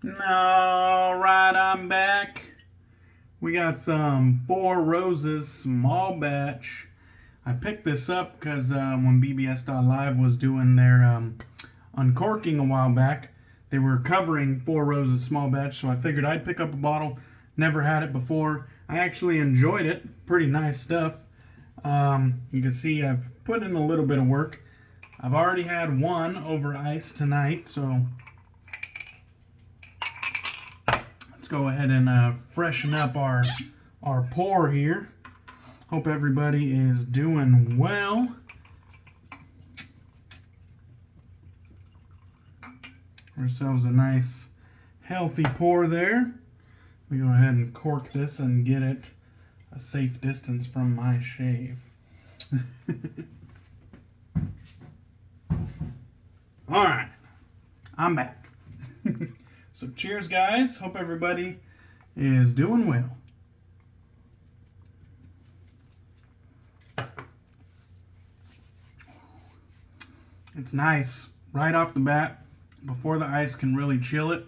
Alright, I'm back. We got some Four Roses small batch. I picked this up because when BBS.Live was doing their uncorking a while back, they were covering Four Roses small batch, so I figured I'd pick up a bottle. Never had it before. I actually enjoyed it. Pretty nice stuff. You can see I've put in a little bit of work. I've already had one over ice tonight, so let's go ahead and freshen up our pour here. Hope everybody is doing well. Ourselves a nice healthy pour there. We go ahead and cork this and get it a safe distance from my shave. Alright, I'm back. So cheers, guys. Hope everybody is doing well. It's nice right off the bat before the ice can really chill it.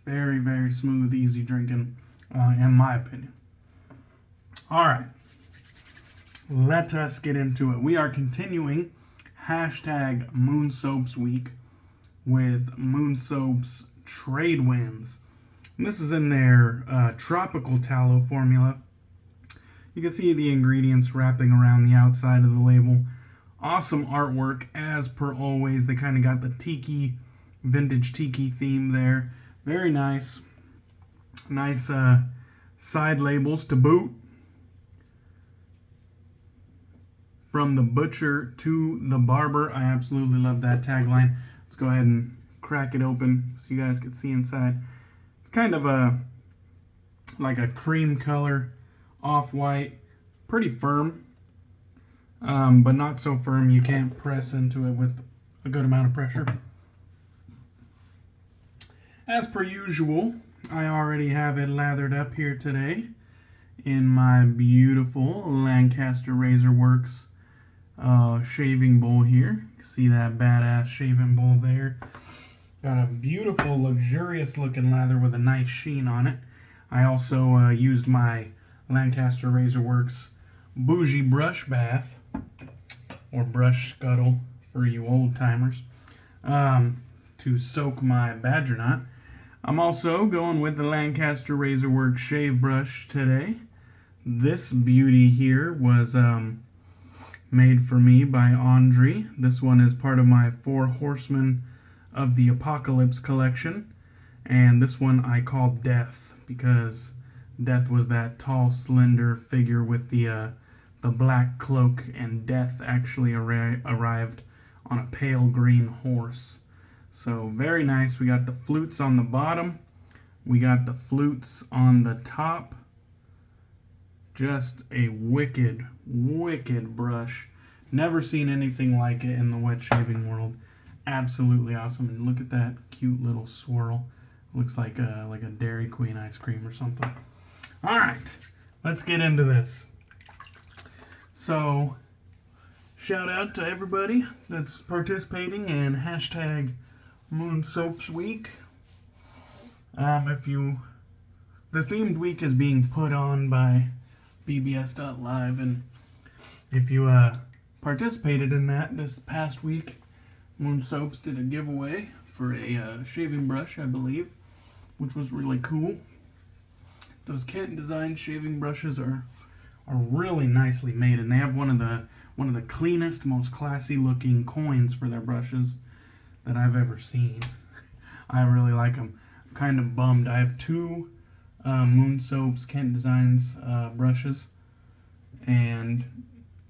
Very, very smooth, easy drinking, in my opinion. Alright, let us get into it. We are continuing hashtag Moon Soaps Week with Moon Soaps Trade Winds. And this is in their tropical tallow formula. You can see the ingredients wrapping around the outside of the label. Awesome artwork, as per always. They kind of got the tiki, vintage tiki theme there. Very nice. Nice side labels to boot. From the butcher to the barber. I absolutely love that tagline. Let's go ahead and crack it open so you guys can see inside. It's kind of like a cream color, off-white, pretty firm, but not so firm you can't press into it with a good amount of pressure. As per usual, I already have it lathered up here today in my beautiful Lancaster Razor Works shaving bowl here. You can see that badass shaving bowl there. Got a beautiful, luxurious looking lather with a nice sheen on it. I also used my Lancaster Razor Works bougie brush bath, or brush scuttle for you old timers, to soak my badger knot. I'm also going with the Lancaster Razor Works shave brush today. This beauty here was made for me by Andre. This one is part of my Four Horsemen of the Apocalypse collection. And this one I called Death, because Death was that tall, slender figure with the black cloak, and Death actually arrived on a pale green horse. So very nice. We got the flutes on the bottom. We got the flutes on the top. Just a wicked, wicked brush. Never seen anything like it in the wet shaving world. Absolutely awesome. And look at that cute little swirl. Looks like a Dairy Queen ice cream or something. All right, let's get into this. So, shout out to everybody that's participating in hashtag Moon Soaps Week. The themed week is being put on by BBS.Live, and if you participated in that this past week, Moon Soaps did a giveaway for a shaving brush, I believe, which was really cool. Those Kent Design shaving brushes are really nicely made, and they have one of the cleanest, most classy looking coins for their brushes that I've ever seen. I really like them. I'm kind of bummed. I have two Moon Soaps Kent Designs brushes, and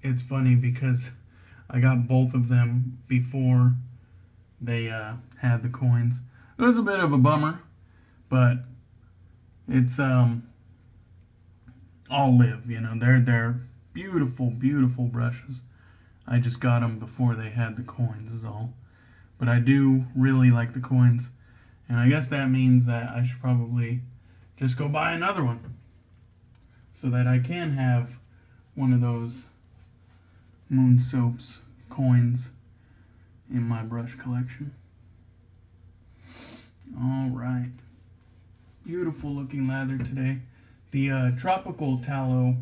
it's funny because I got both of them before they had the coins. It was a bit of a bummer, but it's all live, you know. They're beautiful, beautiful brushes. I just got them before they had the coins is all. But I do really like the coins, and I guess that means that I should probably just go buy another one so that I can have one of those Moon Soaps coins in my brush collection. All right. Beautiful looking lather today. The tropical tallow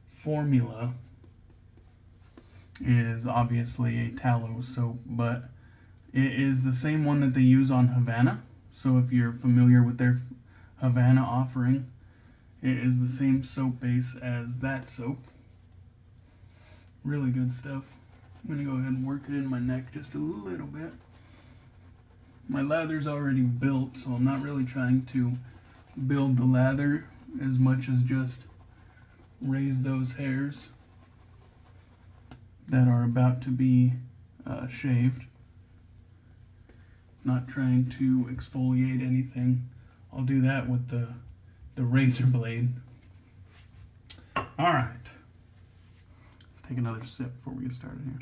formula is obviously a tallow soap, but it is the same one that they use on Havana. So if you're familiar with their Havana offering, it is the same soap base as that soap. Really good stuff. I'm going to go ahead and work it in my neck just a little bit. My lather's already built, so I'm not really trying to build the lather as much as just raise those hairs that are about to be shaved. Not trying to exfoliate anything. I'll do that with the razor blade. All right. Let's take another sip before we get started here.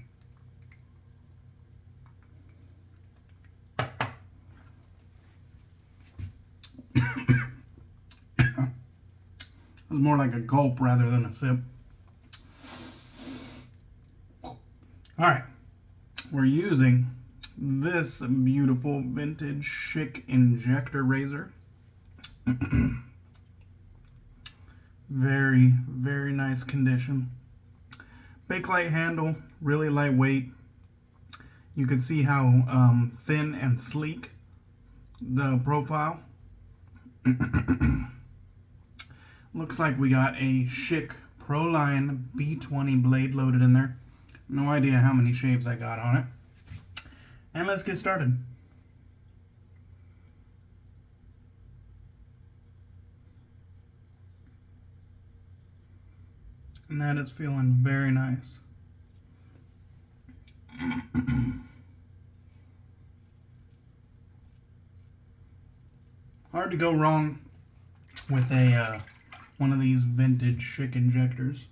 It was more like a gulp rather than a sip. All right. We're using this beautiful vintage Schick Injector razor. Very, very nice condition. Bakelite handle, really lightweight. You can see how thin and sleek the profile. Looks like we got a Schick Proline B20 blade loaded in there. No idea how many shaves I got on it. And let's get started. And that is feeling very nice. Hard to go wrong with a one of these vintage Schick injectors.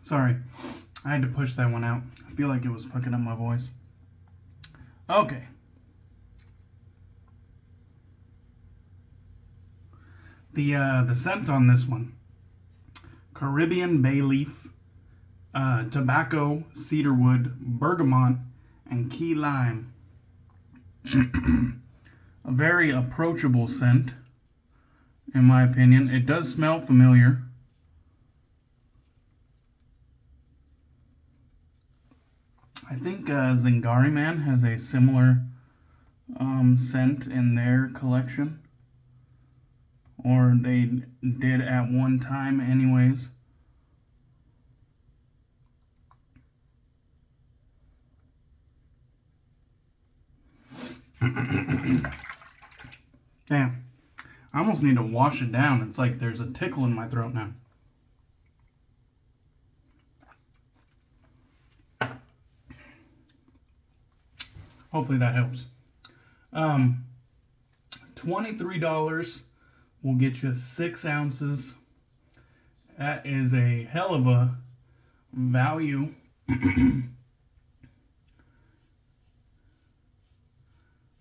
Sorry, I had to push that one out. I feel like it was fucking up my voice. Okay. The scent on this one: Caribbean bay leaf, tobacco, cedarwood, bergamot, and key lime. A very approachable scent, in my opinion. It does smell familiar. I think Zingari Man has a similar scent in their collection. Or they did at one time anyways. Damn. I almost need to wash it down. It's like there's a tickle in my throat now. Hopefully that helps. $23 will get you 6 ounces. That is a hell of a value.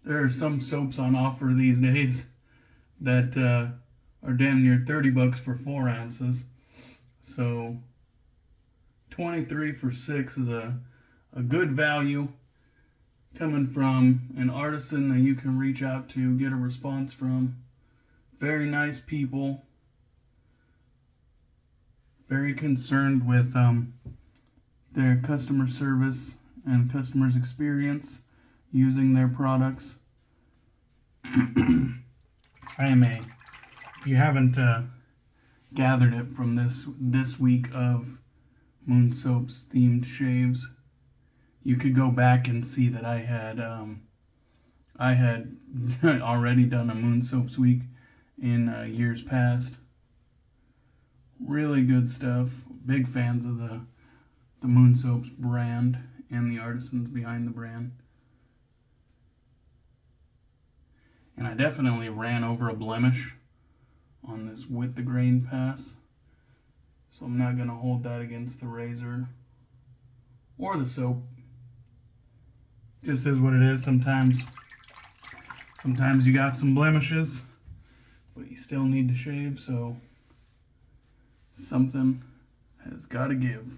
There are some soaps on offer these days that are damn near $30 for 4 ounces. So 23 for 6 is a good value, coming from an artisan that you can reach out to, get a response from. Very nice people. Very concerned with their customer service and customers' experience using their products. If you haven't gathered it from this week of Moon Soaps themed shaves, you could go back and see that I had already done a Moon Soaps week in years past. Really good stuff. Big fans of the Moon Soaps brand and the artisans behind the brand. And I definitely ran over a blemish on this with the grain pass, so I'm not going to hold that against the razor or the soap. Just is what it is. Sometimes you got some blemishes, but you still need to shave, so something has got to give.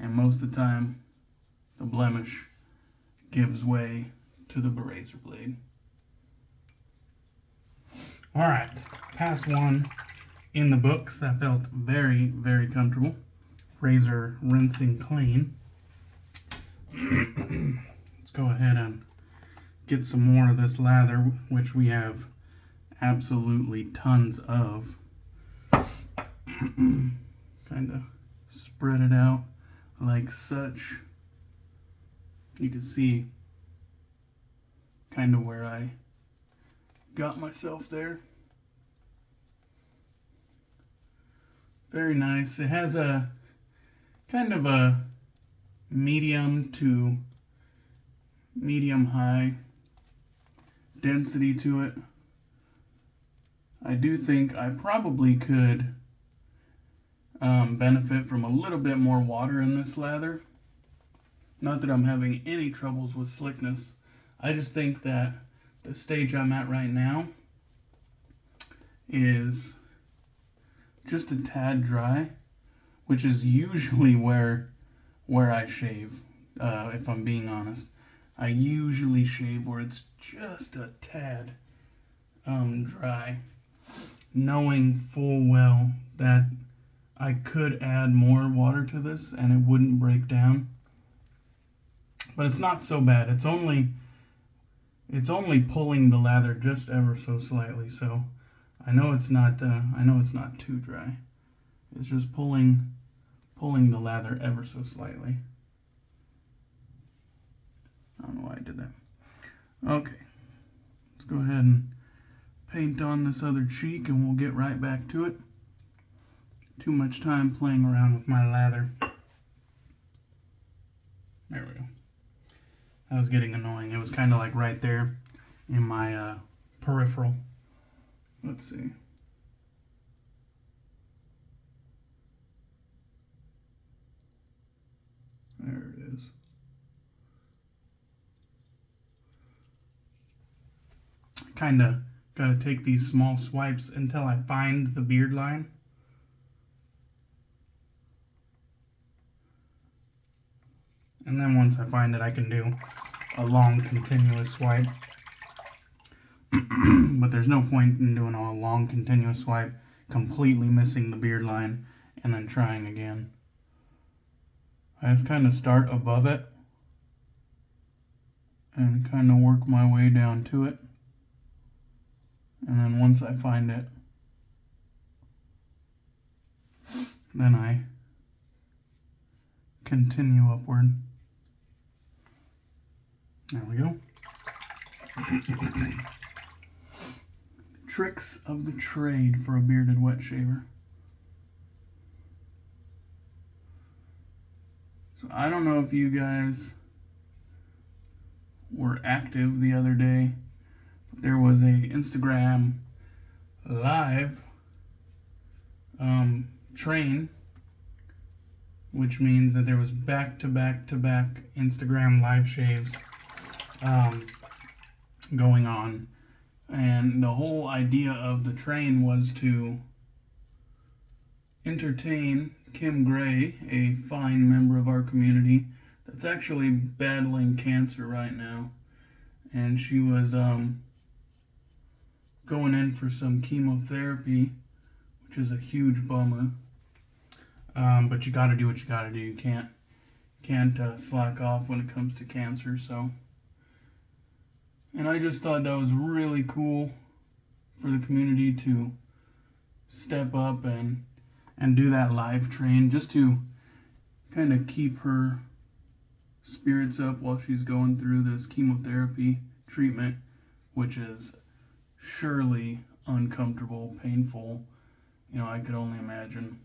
And most of the time, the blemish gives way to the razor blade. All right, pass one in the books. That felt very, very comfortable. Razor rinsing clean. Let's go ahead and get some more of this lather, which we have absolutely tons of. Kind of spread it out like such. You can see kind of where I got myself there. Very nice. It has a kind of a medium to medium high density to it. I do think I probably could benefit from a little bit more water in this lather. Not that I'm having any troubles with slickness. I just think that the stage I'm at right now is just a tad dry, which is usually where I shave, if I'm being honest. I usually shave where it's just a tad dry, knowing full well that I could add more water to this and it wouldn't break down. But it's not so bad. It's only pulling the lather just ever so slightly, so I know it's not too dry. It's just pulling the lather ever so slightly. I don't know why I did that. Okay, let's go ahead and paint on this other cheek and we'll get right back to it. Too much time playing around with my lather. There we go. That was getting annoying. It was kind of like right there in my peripheral. Let's see. There it is. Kind of got to take these small swipes until I find the beard line. And then once I find it, I can do a long continuous swipe. But there's no point in doing a long continuous swipe, completely missing the beard line, and then trying again. I just kind of start above it and kind of work my way down to it. And then once I find it, then I continue upward. There we go. Tricks of the trade for a bearded wet shaver. So I don't know if you guys were active the other day, but there was a Instagram live train, which means that there was back-to-back-to-back Instagram live shaves going on. And the whole idea of the train was to entertain Kim Gray, a fine member of our community that's actually battling cancer right now. And she was going in for some chemotherapy, which is a huge bummer. But you gotta do what you gotta do. You can't slack off when it comes to cancer, so. And I just thought that was really cool for the community to step up and do that live train, just to kind of keep her spirits up while she's going through this chemotherapy treatment, which is surely uncomfortable, painful. You know, I could only imagine.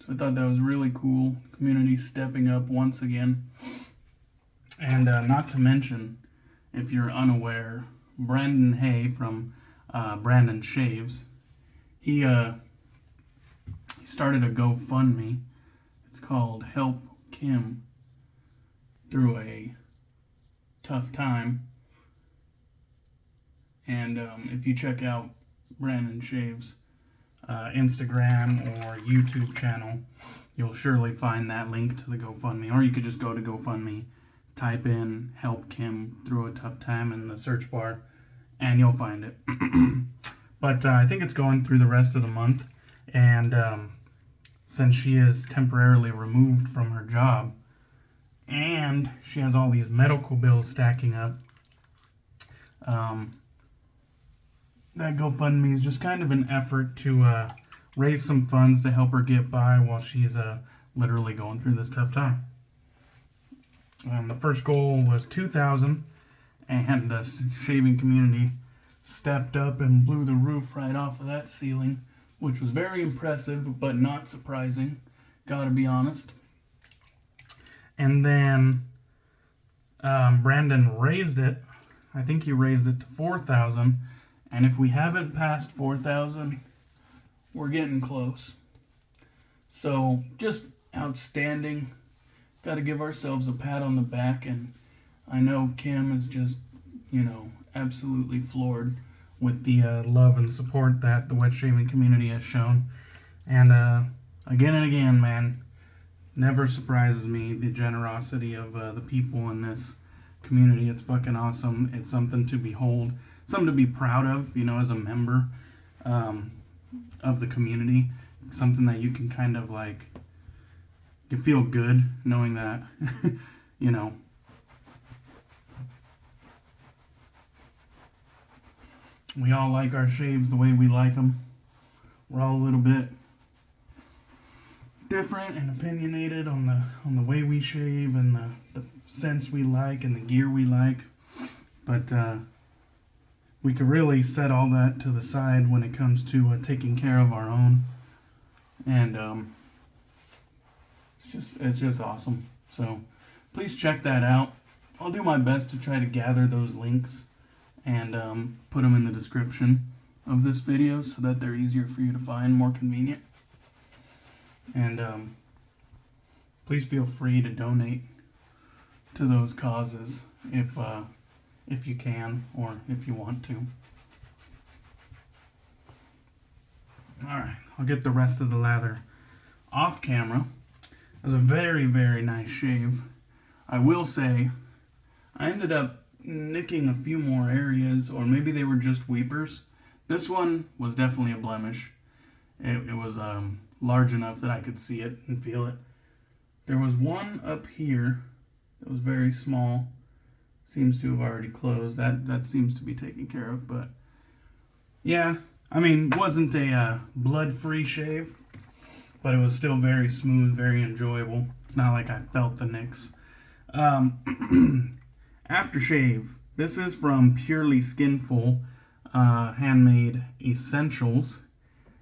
So I thought that was really cool. Community stepping up once again. And not to mention, if you're unaware, Brandon Hay from Brandon Shaves, he started a GoFundMe. It's called Help Kim Through a Tough Time. And if you check out Brandon Shaves, Instagram or YouTube channel, you'll surely find that link to the GoFundMe. Or you could just go to GoFundMe, type in "Help Kim Through a Tough Time" in the search bar, and you'll find it. But I think it's going through the rest of the month, and since she is temporarily removed from her job, and she has all these medical bills stacking up, that GoFundMe is just kind of an effort to raise some funds to help her get by while she's literally going through this tough time. The first goal was $2,000, and the shaving community stepped up and blew the roof right off of that ceiling, which was very impressive but not surprising, gotta be honest. And then Brandon raised it. I think he raised it to $4,000. And if we haven't passed 4,000, we're getting close. So just outstanding. Got to give ourselves a pat on the back. And I know Kim is just, absolutely floored with the love and support that the wet shaving community has shown. And again, man, never surprises me the generosity of the people in this community. It's fucking awesome. It's something to behold. Something to be proud of, as a member of the community. Something that you can kind of you feel good knowing that, we all like our shaves the way we like them. We're all a little bit different and opinionated on the way we shave and the scents we like and the gear we like. But, we could really set all that to the side when it comes to taking care of our own, and it's just awesome. So please check that out. I'll do my best to try to gather those links and put them in the description of this video so that they're easier for you to find, more convenient. And please feel free to donate to those causes if you can, or if you want to. Alright, I'll get the rest of the lather off camera. It was a very, very nice shave. I will say, I ended up nicking a few more areas, or maybe they were just weepers. This one was definitely a blemish. It was large enough that I could see it and feel it. There was one up here that was very small. Seems to have already closed. That seems to be taken care of, but yeah, wasn't a blood-free shave, but it was still very smooth, very enjoyable. It's not like I felt the nicks. Aftershave. This is from Purely Skinful, handmade essentials.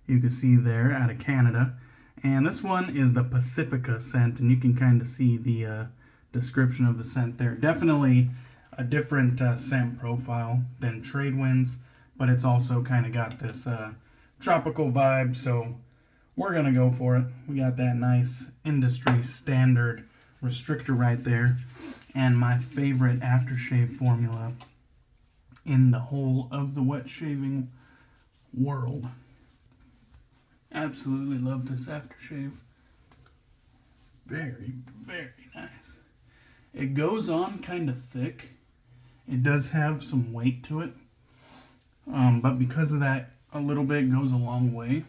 You can see there, out of Canada. And this one is the Pacifica scent, and you can kind of see the description of the scent there. Definitely a different scent profile than Tradewinds, but it's also kind of got this tropical vibe, so we're going to go for it. We got that nice industry standard restrictor right there, and my favorite aftershave formula in the whole of the wet shaving world. Absolutely love this aftershave. Very, very nice. It goes on kind of thick. It does have some weight to it, but because of that, a little bit goes a long way,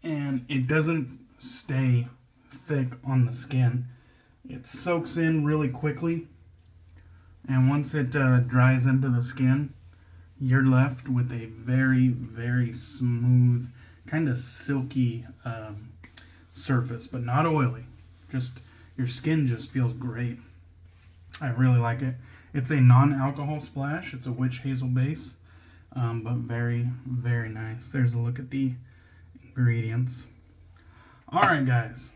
and it doesn't stay thick on the skin. It soaks in really quickly, and once it dries into the skin, you're left with a very, very smooth, kind of silky surface, but not oily. Just your skin just feels great. I really like it. It's a non-alcohol splash. It's a witch hazel base, but very, very nice. There's a look at the ingredients. All right, guys.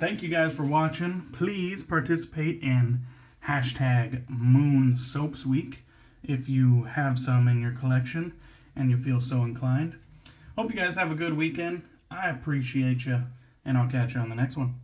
Thank you guys for watching. Please participate in #MoonSoapsWeek if you have some in your collection and you feel so inclined. Hope you guys have a good weekend. I appreciate you, and I'll catch you on the next one.